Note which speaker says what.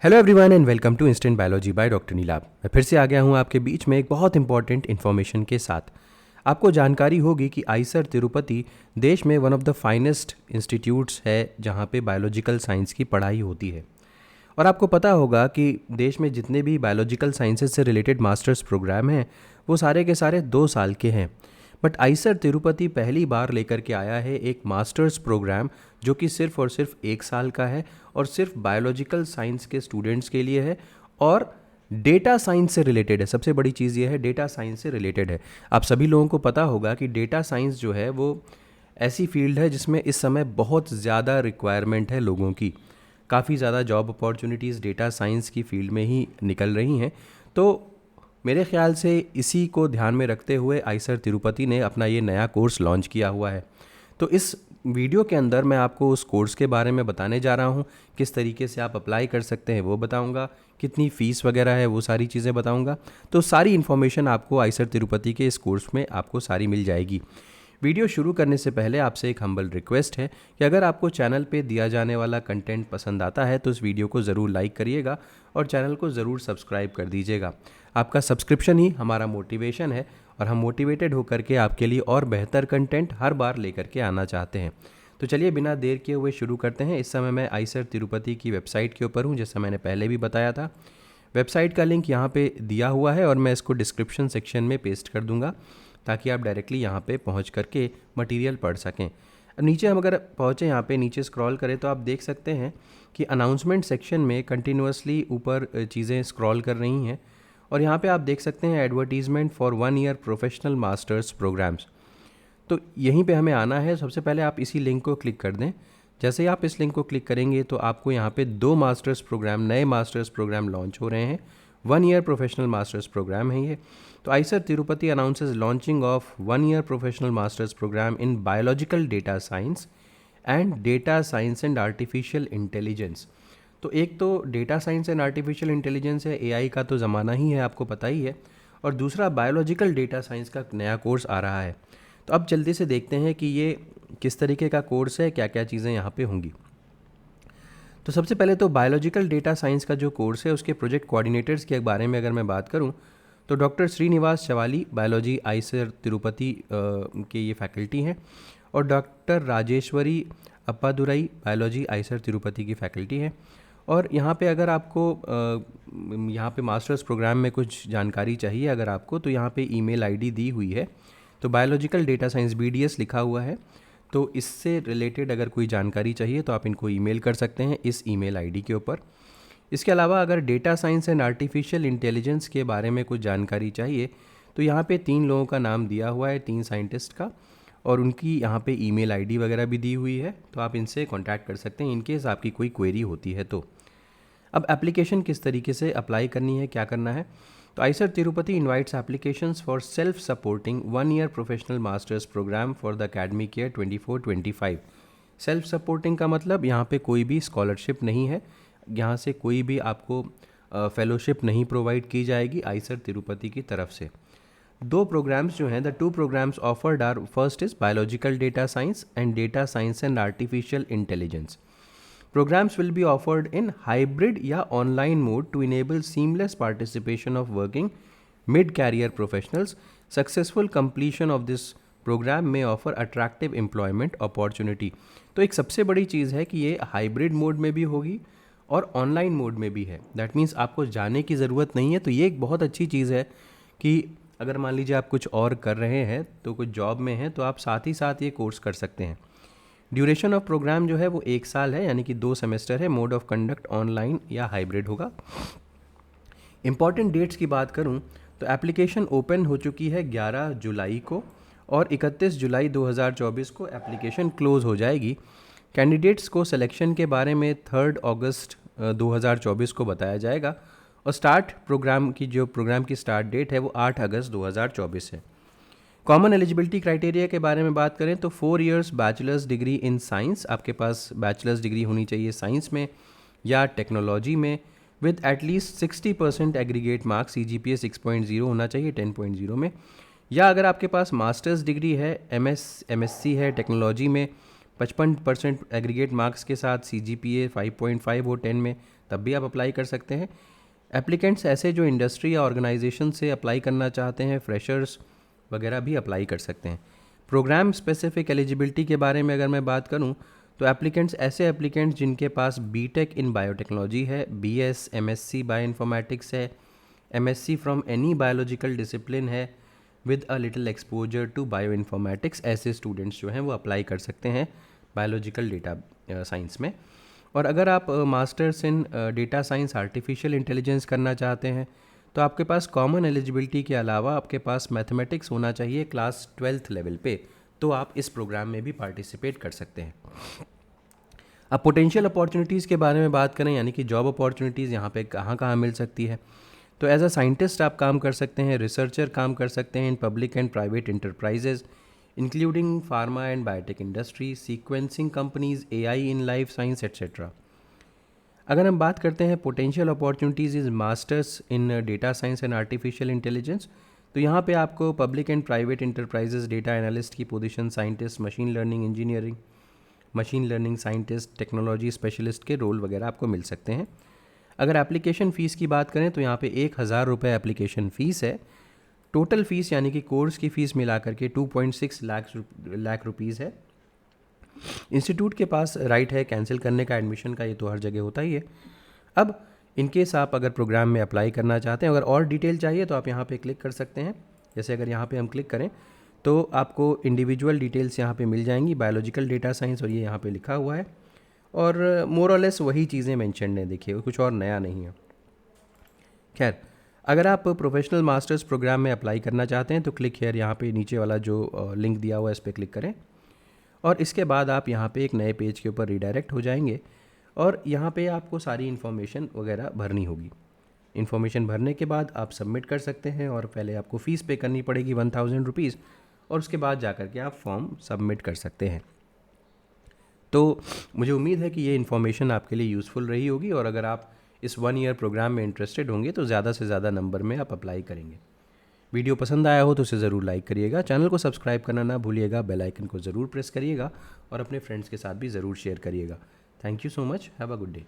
Speaker 1: Hello everyone and welcome to instant biology by doctor Neelabh. मैं फिर से आ गया हूं आपके बीच में एक बहुत इंपॉर्टेंट इन्फॉर्मेशन के साथ। आपको जानकारी होगी कि आईसर तिरुपति देश में one of the finest institutes है जहां पे बायोलॉजिकल साइंस की पढ़ाई होती है। और आपको पता होगा कि देश में जितने भी बायोलॉजिकल साइंसेज से रिलेटेड मास्टर्स प्रोग्राम हैं वो सारे के सारे 2 साल के हैं। बट आईसर तिरुपति पहली बार लेकर के आया है एक मास्टर्स प्रोग्राम जो कि सिर्फ और सिर्फ 1 साल का है और सिर्फ बायोलॉजिकल साइंस के स्टूडेंट्स के लिए है और डेटा साइंस से रिलेटेड है। सबसे बड़ी चीज़ ये है, डेटा साइंस से रिलेटेड है। आप सभी लोगों को पता होगा कि डेटा साइंस जो है वो ऐसी फील्ड है जिसमें इस समय बहुत ज़्यादा रिक्वायरमेंट है लोगों की। काफ़ी ज़्यादा जॉब अपॉर्चुनिटीज़ डेटा साइंस की फील्ड में ही निकल रही हैं। तो मेरे ख्याल से इसी को ध्यान में रखते हुए आईसर तिरुपति ने अपना ये नया कोर्स लॉन्च किया हुआ है। तो इस वीडियो के अंदर मैं आपको उस कोर्स के बारे में बताने जा रहा हूँ, किस तरीके से आप अप्लाई कर सकते हैं वो बताऊँगा, कितनी फ़ीस वगैरह है वो सारी चीज़ें बताऊँगा। तो सारी इन्फॉर्मेशन आपको आईसर तिरुपति के इस कोर्स में आपको सारी मिल जाएगी। वीडियो शुरू करने से पहले आपसे एक हम्बल रिक्वेस्ट है कि अगर आपको चैनल पे दिया जाने वाला कंटेंट पसंद आता है तो इस वीडियो को ज़रूर लाइक करिएगा और चैनल को ज़रूर सब्सक्राइब कर दीजिएगा। आपका सब्सक्रिप्शन ही हमारा मोटिवेशन है और हम मोटिवेटेड होकर के आपके लिए और बेहतर कंटेंट हर बार लेकर के आना चाहते हैं। तो चलिए बिना देर किए हुए शुरू करते हैं। इस समय मैं आईसर तिरुपति की वेबसाइट के ऊपर हूँ, जैसा मैंने पहले भी बताया था। वेबसाइट का लिंक यहाँ पे दिया हुआ है और मैं इसको डिस्क्रिप्शन सेक्शन में पेस्ट कर दूँगा ताकि आप डायरेक्टली यहाँ पे पहुँच करके मटेरियल पढ़ सकें। नीचे हम अगर पहुँचे यहाँ पे नीचे स्क्रॉल करें तो आप देख सकते हैं कि अनाउंसमेंट सेक्शन में कंटिन्यूसली ऊपर चीज़ें स्क्रॉल कर रही हैं और यहाँ पे आप देख सकते हैं advertisement for 1 year professional masters programmes. तो यहीं पे हमें आना है। सबसे पहले आप इसी लिंक को क्लिक कर दें। जैसे ही आप इस लिंक को क्लिक करेंगे तो आपको यहाँ पे 2 मास्टर्स प्रोग्राम, नए मास्टर्स प्रोग्राम लॉन्च हो रहे हैं। 1 ईयर प्रोफेशनल मास्टर्स प्रोग्राम है ये। तो IISER Tirupati announces launching of 1 year professional masters programme in biological data science and data science and artificial intelligence. तो एक तो data science and artificial intelligence है, एआई का तो ज़माना ही है, आपको पता ही है। और दूसरा बायोलॉजिकल डेटा साइंस का नया कोर्स आ रहा है। तो अब जल्दी से देखते हैं कि ये किस तरीके का कोर्स है, क्या क्या चीज़ें यहाँ पे होंगी। तो सबसे पहले तो बायोलॉजिकल डेटा साइंस का जो कोर्स है उसके प्रोजेक्ट कोऑर्डिनेटर्स के बारे में अगर मैं बात करूँ तो doctor Srinivas Chavali biology IISER Tirupati के ये फैकल्टी हैं और doctor Rajeshwari Appadurai biology IISER Tirupati की फैकल्टी है। और यहाँ पे अगर आपको यहाँ पे मास्टर्स प्रोग्राम में कुछ जानकारी चाहिए अगर आपको, तो यहाँ पे ईमेल आईडी दी हुई है। तो बायोलॉजिकल डेटा साइंस BDS लिखा हुआ है। तो इससे रिलेटेड अगर कोई जानकारी चाहिए तो आप इनको ईमेल कर सकते हैं इस ईमेल आईडी के ऊपर। इसके अलावा अगर data science and artificial intelligence के बारे में कुछ जानकारी चाहिए तो यहाँ पे 3 लोगों का नाम दिया हुआ है, 3 साइंटिस्ट का, और उनकी यहाँ पे ईमेल आईडी वगैरह भी दी हुई है। तो आप इनसे कांटेक्ट कर सकते हैं इनकेस आपकी कोई क्वेरी होती है तो। अब एप्लीकेशन किस तरीके से अप्लाई करनी है, क्या करना है। तो IISER Tirupati invites applications for self supporting 1 year professional masters programme for the academic year 24-25। Self supporting का मतलब यहाँ पे कोई भी स्कॉलरशिप नहीं है, यहाँ से कोई भी आपको फेलोशिप नहीं प्रोवाइड की जाएगी आईसर तिरुपति की तरफ से। 2 प्रोग्राम्स जो हैं, the 2 programmes offered are, first is biological data science and data science and artificial intelligence. Programs will be offered in hybrid या online mode to enable seamless participation of working mid-career professionals. Successful completion of this program may offer attractive employment opportunity. तो एक सबसे बड़ी चीज़ है कि ये hybrid mode में भी होगी और ऑनलाइन मोड में भी है। दैट मीन्स आपको जाने की ज़रूरत नहीं है। तो ये एक बहुत अच्छी चीज़ है कि अगर मान लीजिए आप कुछ और कर रहे हैं, तो कुछ जॉब में हैं, तो आप साथ ही साथ ये कोर्स कर सकते हैं। ड्यूरेशन ऑफ प्रोग्राम जो है वो 1 साल है, यानी कि 2 सेमेस्टर है। मोड ऑफ कंडक्ट ऑनलाइन या हाइब्रिड होगा। इंपॉर्टेंट डेट्स की बात करूं तो एप्लीकेशन ओपन हो चुकी है 11 जुलाई को और 31 जुलाई 2024 को एप्लीकेशन क्लोज़ हो जाएगी। कैंडिडेट्स को सिलेक्शन के बारे में 3 अगस्त 2024 को बताया जाएगा और प्रोग्राम की स्टार्ट डेट है वो 8 अगस्त 2024 है। कॉमन एलिजिबिलिटी क्राइटेरिया के बारे में बात करें तो 4 years bachelors degree in science, आपके पास बैचलर्स डिग्री होनी चाहिए साइंस में या टेक्नोलॉजी में, with at least 60% aggregate marks, CGPA 6.0 होना चाहिए 10.0 में। या अगर आपके पास मास्टर्स डिग्री है, MSc है टेक्नोलॉजी में, 55% एग्रीगेट मार्क्स के साथ CGPA 5.5 हो 10 में, तब भी आप अप्लाई कर सकते हैं। एप्लीकेंट्स ऐसे जो इंडस्ट्री या ऑर्गेनाइजेशन से अप्लाई करना चाहते हैं, फ्रेशर्स वगैरह भी अप्लाई कर सकते हैं। प्रोग्राम स्पेसिफिक एलिजिबिलिटी के बारे में अगर मैं बात करूं तो ऐसे एप्लीकेंट्स जिनके पास बीटेक इन बायोटेक्नोलॉजी है, बीएस एमएससी बायोइन्फॉर्मेटिक्स है, MSc from any biological discipline है with a little exposure to bioinformatics, ऐसे स्टूडेंट्स जो हैं वो अप्लाई कर सकते हैं बायोलॉजिकल डेटा साइंस में। और अगर आप masters in data science artificial intelligence करना चाहते हैं तो आपके पास कॉमन एलिजिबिलिटी के अलावा आपके पास मैथमेटिक्स होना चाहिए क्लास 12th लेवल पे, तो आप इस प्रोग्राम में भी पार्टिसिपेट कर सकते हैं। अब पोटेंशियल अपॉर्चुनिटीज़ के बारे में बात करें, यानी कि जॉब अपॉर्चुनिटीज़ यहाँ पे कहाँ कहाँ मिल सकती है, तो एज अ साइंटिस्ट आप काम कर सकते हैं, रिसर्चर काम कर सकते हैं in public and private enterprises including pharma and biotech industry, sequencing companies, AI in life science etcetera. अगर हम बात करते हैं potential opportunities is masters in data science and artificial intelligence, तो यहाँ पे आपको public and private enterprises data analyst की position, scientist, machine learning engineering, machine learning scientist, technology specialist के रोल वगैरह आपको मिल सकते हैं। अगर एप्लीकेशन फ़ीस की बात करें तो यहाँ पे 1,000 एप्लीकेशन फ़ीस है। टोटल फ़ीस यानी कि कोर्स की फ़ीस मिला करके 2.6 लाख रुपीज़ है। इंस्टीट्यूट के पास राइट है कैंसिल करने का एडमिशन का, ये तो हर जगह होता ही है। अब इनकेस आप अगर प्रोग्राम में अप्लाई करना चाहते हैं, अगर और डिटेल चाहिए तो आप यहाँ पे क्लिक कर सकते हैं। जैसे अगर यहाँ पे हम क्लिक करें तो आपको इंडिविजुअल डिटेल्स यहाँ पे मिल जाएंगी, बायोलॉजिकल डेटा साइंस, और ये यहाँ पे लिखा हुआ है और मोर और लेस वही चीज़ें मेंशन है, देखिए कुछ और नया नहीं है। खैर, अगर आप प्रोफेशनल मास्टर्स प्रोग्राम में अप्लाई करना चाहते हैं तो क्लिक हेयर, यहाँ पे नीचे वाला जो लिंक दिया हुआ है इस पर क्लिक करें और इसके बाद आप यहाँ पे एक नए पेज के ऊपर रिडायरेक्ट हो जाएंगे और यहाँ पे आपको सारी इन्फॉर्मेशन वगैरह भरनी होगी। इन्फॉर्मेशन भरने के बाद आप सबमिट कर सकते हैं और पहले आपको फ़ीस पे करनी पड़ेगी 1,000 रुपीज़ और उसके बाद जा कर के आप फॉर्म सबमिट कर सकते हैं। तो मुझे उम्मीद है कि ये इन्फॉर्मेशन आपके लिए यूज़फुल रही होगी और अगर आप इस 1 ईयर प्रोग्राम में इंटरेस्टेड होंगे तो ज़्यादा से ज़्यादा नंबर में आप अप्लाई करेंगे। वीडियो पसंद आया हो तो उसे ज़रूर लाइक करिएगा, चैनल को सब्सक्राइब करना ना भूलिएगा, बेल आइकन को ज़रूर प्रेस करिएगा और अपने फ्रेंड्स के साथ भी ज़रूर शेयर करिएगा। Thank you so much, have a good day.